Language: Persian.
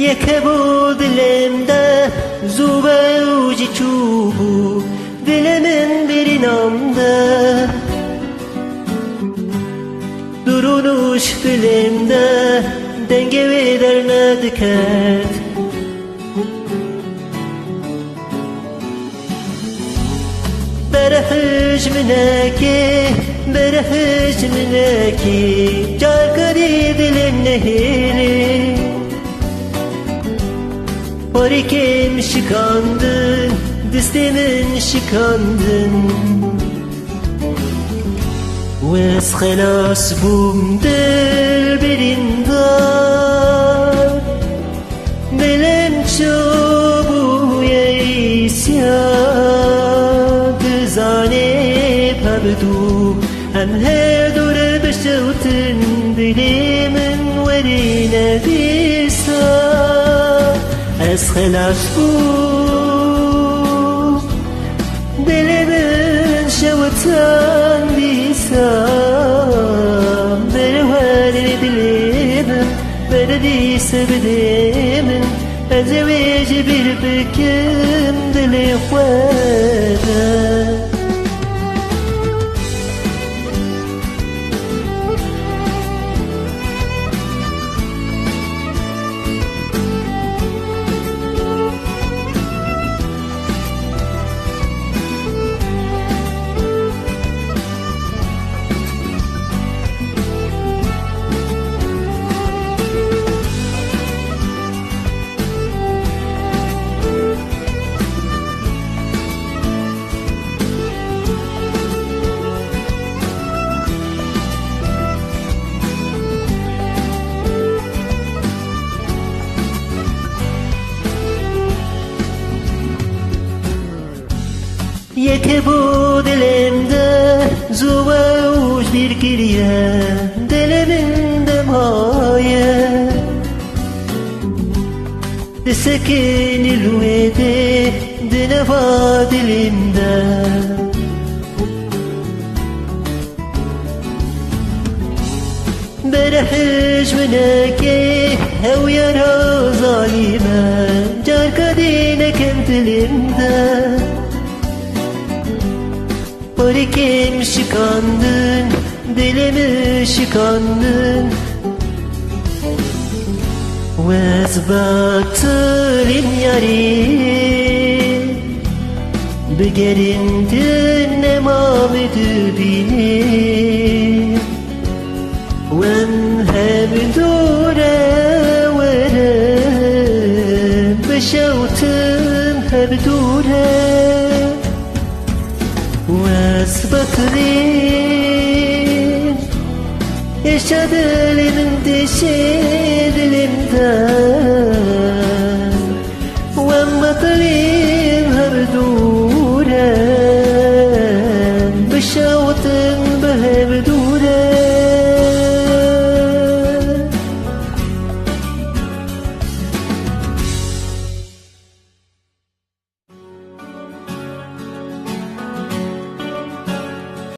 یەکە بۆ دلێمدا زوو بەوجی چوو بوو دلە من برینامدا درونوش دلێمدا دەنگە وێ دەرنەدکات برهش منکی برهش منکی جار کردی دلم نهیلی پاری کم شکاندن دستی من شکاندن و از خلاص بوم دل بریندار دلم چو بوی ایسیان دزانه پبدو هم هر دور بشوتن دلی من ورینه بیسا از خلاص بوم دل من شوتن بیسا بروهر دلی من بردیس بدی من از ویج بیر بکم دلی خواهد یەکە بۆ دلێمدا زوو بەوج بیرگریە دلە من دەمایە دەسەکێنی لوێدێ دنەوا دلێمدا بەرەحش منەکێ هەویەرە زالیمە جارکەدی نەکەم دلێمدا پاری کم شکاندن دلimi şikandın و از batılın yari بگرindin nemamı bini wen hem dure verem بشوتن hep dure وز batılın yaşa dilimin deşe dilimden